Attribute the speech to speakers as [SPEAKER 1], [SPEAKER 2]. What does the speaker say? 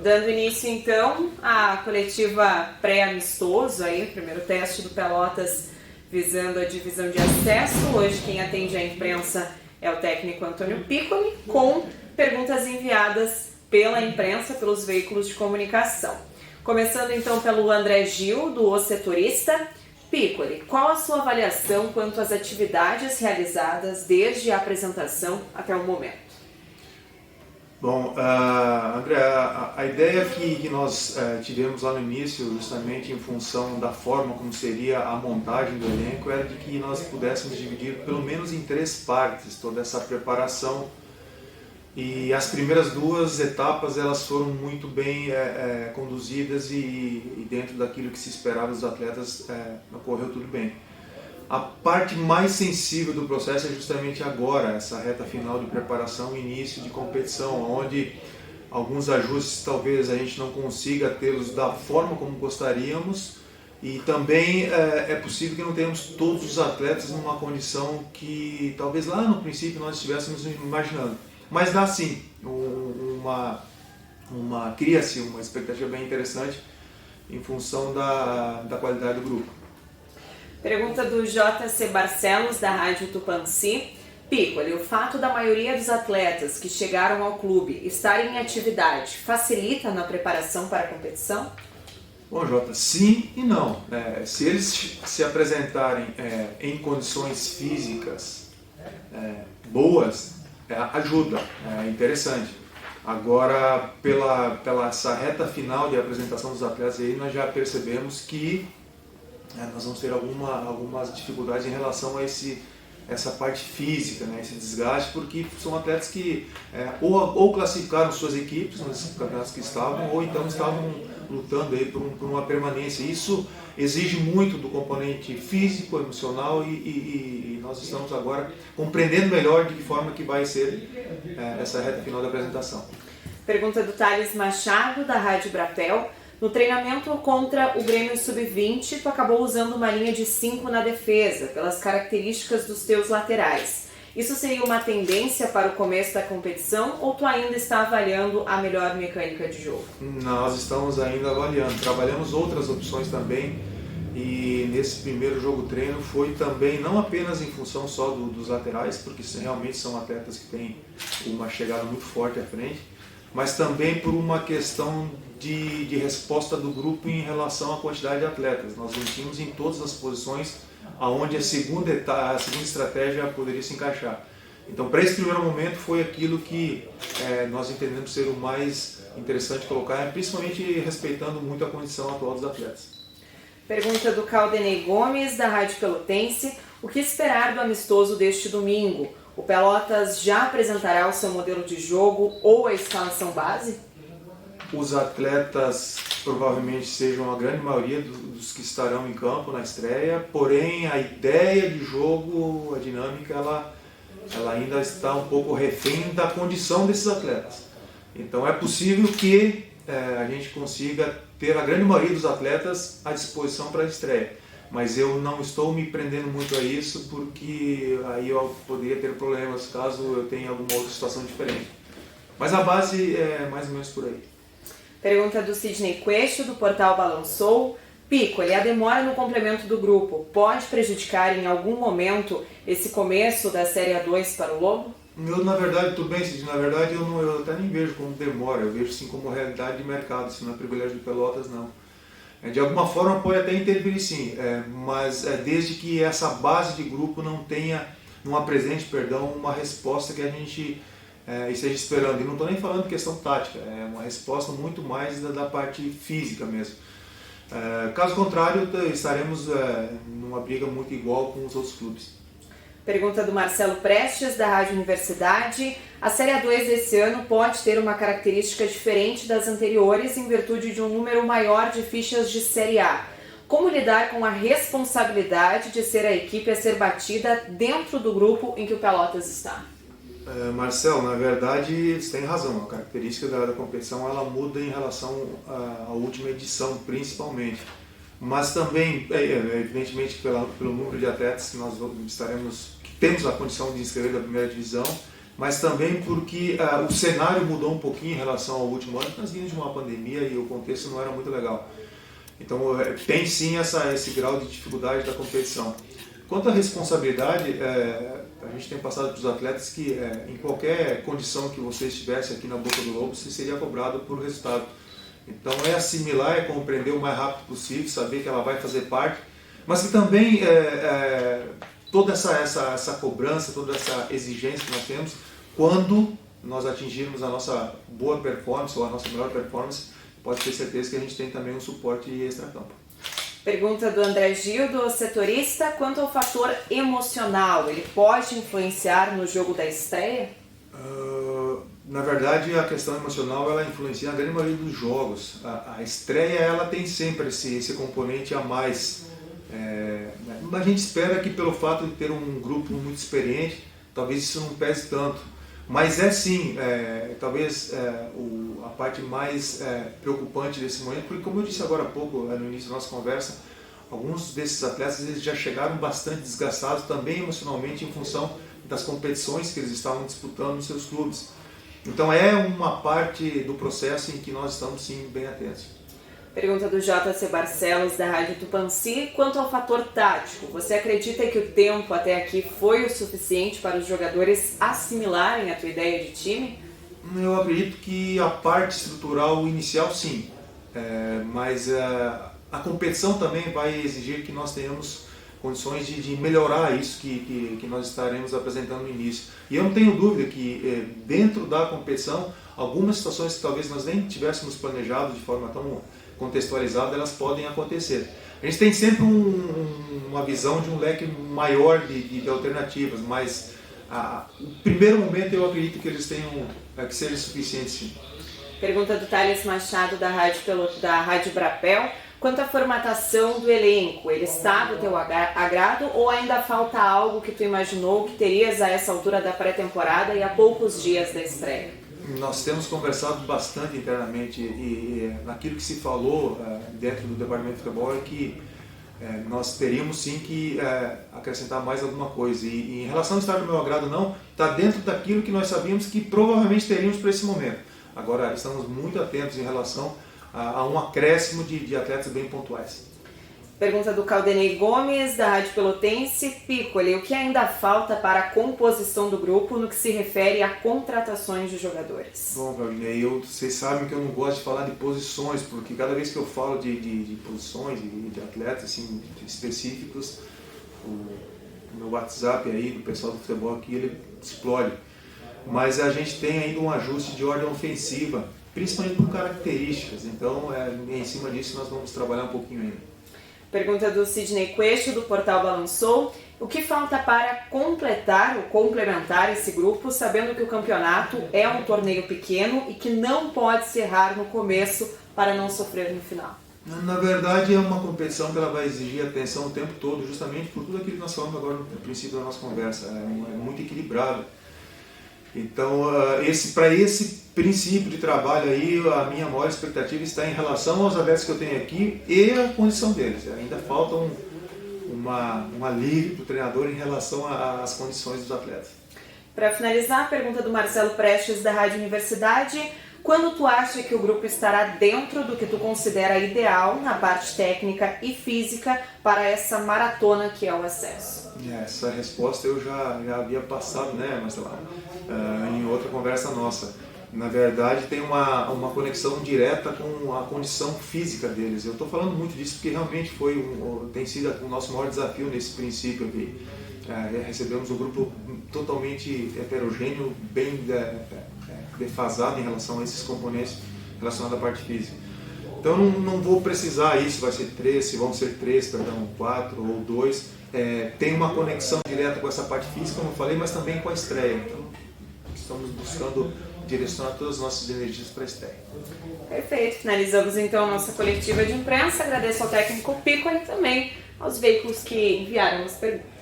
[SPEAKER 1] Dando início então à coletiva pré-amistoso, aí, primeiro teste do Pelotas visando a divisão de acesso. Hoje quem atende a imprensa é o técnico Antônio Piccoli, com perguntas enviadas pela imprensa, pelos veículos de comunicação. Começando então pelo André Gil, do O Setorista. Piccoli, qual a sua avaliação quanto às atividades realizadas desde a apresentação até o momento?
[SPEAKER 2] Bom, André, a ideia que nós tivemos lá no início, justamente em função da forma como seria a montagem do elenco, era de que nós pudéssemos dividir pelo menos em 3 partes toda essa preparação. E as primeiras 2 etapas elas foram muito bem conduzidas e dentro daquilo que se esperava dos atletas ocorreu tudo bem. A parte mais sensível do processo é justamente agora, essa reta final de preparação, início de competição, onde alguns ajustes talvez a gente não consiga tê-los da forma como gostaríamos e também é possível que não tenhamos todos os atletas numa condição que talvez lá no princípio nós estivéssemos imaginando. Mas dá sim, cria-se uma expectativa bem interessante em função da qualidade do grupo.
[SPEAKER 1] Pergunta do JC Barcelos, da Rádio Tupãssi. Piccoli, o fato da maioria dos atletas que chegaram ao clube estarem em atividade facilita na preparação para a competição?
[SPEAKER 2] Bom, Jota, sim e não. Se eles se apresentarem em condições físicas boas, ajuda, é interessante. Agora, pela essa reta final de apresentação dos atletas aí, nós já percebemos que nós vamos ter algumas dificuldades em relação a essa parte física, né, esse desgaste, porque são atletas que ou classificaram suas equipes nos campeonatos que estavam, ou então estavam lutando aí por uma permanência. Isso exige muito do componente físico, emocional e nós estamos agora compreendendo melhor de que forma que vai ser essa reta final da apresentação.
[SPEAKER 1] Pergunta do Thales Machado, da Rádio Brapel. No treinamento contra o Grêmio Sub-20, tu acabou usando uma linha de 5 na defesa, pelas características dos teus laterais. Isso seria uma tendência para o começo da competição ou tu ainda está avaliando a melhor mecânica de jogo?
[SPEAKER 2] Nós estamos ainda avaliando. Trabalhamos outras opções também e nesse primeiro jogo treino foi também não apenas em função só dos laterais, porque realmente são atletas que têm uma chegada muito forte à frente, mas também por uma questão de resposta do grupo em relação à quantidade de atletas. Nós tínhamos em todas as posições aonde a segunda estratégia poderia se encaixar. Então, para esse primeiro momento, foi aquilo que nós entendemos ser o mais interessante colocar, principalmente respeitando muito a condição atual dos atletas.
[SPEAKER 1] Pergunta do Caldenei Gomes, da Rádio Pelotense. O que esperar do amistoso deste domingo? O Pelotas já apresentará o seu modelo de jogo ou a escalação base?
[SPEAKER 2] Os atletas provavelmente sejam a grande maioria dos que estarão em campo na estreia, porém a ideia de jogo, a dinâmica, ela ainda está um pouco refém da condição desses atletas. Então é possível que a gente consiga ter a grande maioria dos atletas à disposição para a estreia. Mas eu não estou me prendendo muito a isso, porque aí eu poderia ter problemas caso eu tenha alguma outra situação diferente. Mas a base é mais ou menos por aí.
[SPEAKER 1] Pergunta do Sidney Queixo, do portal Balançou. Piccoli, a demora no complemento do grupo pode prejudicar em algum momento esse começo da Série A2 para o Lobo?
[SPEAKER 2] Na verdade, tudo bem, Sidney. Na verdade, eu até nem vejo como demora, eu vejo sim como realidade de mercado, isso não é privilégio de Pelotas, não. De alguma forma pode até intervir sim, mas desde que essa base de grupo não apresente uma resposta que a gente esteja esperando. E não estou nem falando de questão tática, é uma resposta muito mais da parte física mesmo. Caso contrário, estaremos numa briga muito igual com os outros clubes.
[SPEAKER 1] Pergunta do Marcelo Prestes, da Rádio Universidade. A Série A2 desse ano pode ter uma característica diferente das anteriores em virtude de um número maior de fichas de Série A. Como lidar com a responsabilidade de ser a equipe a ser batida dentro do grupo em que o Pelotas está?
[SPEAKER 2] Marcelo, na verdade, você tem razão. A característica da competição ela muda em relação à última edição, principalmente. Mas também, evidentemente, pelo número de atletas que nós temos a condição de inscrever da primeira divisão, mas também porque o cenário mudou um pouquinho em relação ao último ano, nós vimos de uma pandemia e o contexto não era muito legal. Então tem sim esse grau de dificuldade da competição. Quanto à responsabilidade, a gente tem passado para os atletas que em qualquer condição que você estivesse aqui na Boca do Lobo, você seria cobrado por resultado. Então é assimilar, é compreender o mais rápido possível, saber que ela vai fazer parte, mas que também toda essa cobrança, toda essa exigência que nós temos, quando nós atingirmos a nossa boa performance ou a nossa melhor performance, pode ter certeza que a gente tem também um suporte extra-campo.
[SPEAKER 1] Pergunta do André Gildo, setorista, quanto ao fator emocional, ele pode influenciar no jogo da estreia?
[SPEAKER 2] Na verdade, a questão emocional ela influencia na grande maioria dos jogos. A estreia ela tem sempre esse componente a mais. A gente espera que pelo fato de ter um grupo muito experiente, talvez isso não pese tanto. Mas sim, talvez a parte mais preocupante desse momento, porque como eu disse agora há pouco, no início da nossa conversa, alguns desses atletas eles já chegaram bastante desgastados também emocionalmente em função das competições que eles estavam disputando nos seus clubes. Então é uma parte do processo em que nós estamos sim bem atentos.
[SPEAKER 1] Pergunta do JC Barcelos, da Rádio Tupãssi. Quanto ao fator tático, você acredita que o tempo até aqui foi o suficiente para os jogadores assimilarem a tua ideia de time?
[SPEAKER 2] Eu acredito que a parte estrutural inicial sim, mas a competição também vai exigir que nós tenhamos condições de melhorar isso que nós estaremos apresentando no início. E eu não tenho dúvida que dentro da competição, algumas situações que talvez nós nem tivéssemos planejado de forma tão contextualizada, elas podem acontecer. A gente tem sempre uma visão de um leque maior de alternativas, mas no primeiro momento eu acredito que eles tenham que seja suficiente sim.
[SPEAKER 1] Pergunta do Thales Machado, da Rádio Brapel. Quanto à formatação do elenco, ele está do teu agrado ou ainda falta algo que tu imaginou que terias a essa altura da pré-temporada e a poucos dias da estreia?
[SPEAKER 2] Nós temos conversado bastante internamente e naquilo que se falou dentro do departamento de futebol é que nós teríamos sim que acrescentar mais alguma coisa. E em relação ao estar do meu agrado não, está dentro daquilo que nós sabíamos que provavelmente teríamos para esse momento. Agora, estamos muito atentos em relação a um acréscimo de atletas bem pontuais.
[SPEAKER 1] Pergunta do Caldenei Gomes, da Rádio Pelotense. Piccoli, o que ainda falta para a composição do grupo no que se refere a contratações de jogadores?
[SPEAKER 2] Bom, Caldenei, vocês sabem que eu não gosto de falar de posições, porque cada vez que eu falo de posições, de atletas assim, específicos, o meu WhatsApp aí do pessoal do futebol aqui, ele explode. Mas a gente tem ainda um ajuste de ordem ofensiva, principalmente por características, então em cima disso nós vamos trabalhar um pouquinho ainda.
[SPEAKER 1] Pergunta do Sidney Queixo, do portal Balançou. O que falta para completar ou complementar esse grupo, sabendo que o campeonato é um torneio pequeno e que não pode se errar no começo para não sofrer no final?
[SPEAKER 2] Na verdade é uma competição que ela vai exigir atenção o tempo todo, justamente por tudo aquilo que nós falamos agora no princípio da nossa conversa. É muito equilibrado. Então, para esse princípio de trabalho aí, a minha maior expectativa está em relação aos atletas que eu tenho aqui e a condição deles. Ainda falta um alívio para o treinador em relação às condições dos atletas.
[SPEAKER 1] Para finalizar, a pergunta do Marcelo Prestes, da Rádio Universidade. Quando tu acha que o grupo estará dentro do que tu considera ideal na parte técnica e física para essa maratona que é o acesso?
[SPEAKER 2] Essa resposta eu já havia passado, né, Marcelo, em outra conversa nossa. Na verdade, tem uma conexão direta com a condição física deles. Eu estou falando muito disso porque realmente tem sido o nosso maior desafio nesse princípio aqui. Recebemos um grupo totalmente heterogêneo, bem defasado em relação a esses componentes relacionados à parte física. Então não vou precisar isso, vai ser 3, se vão ser 4 ou 2. Tem uma conexão direta com essa parte física, como eu falei, mas também com a estreia. Então estamos buscando direcionar todas as nossas energias para a estreia.
[SPEAKER 1] Perfeito, finalizamos então a nossa coletiva de imprensa. Agradeço ao técnico Piccoli e também aos veículos que enviaram as perguntas.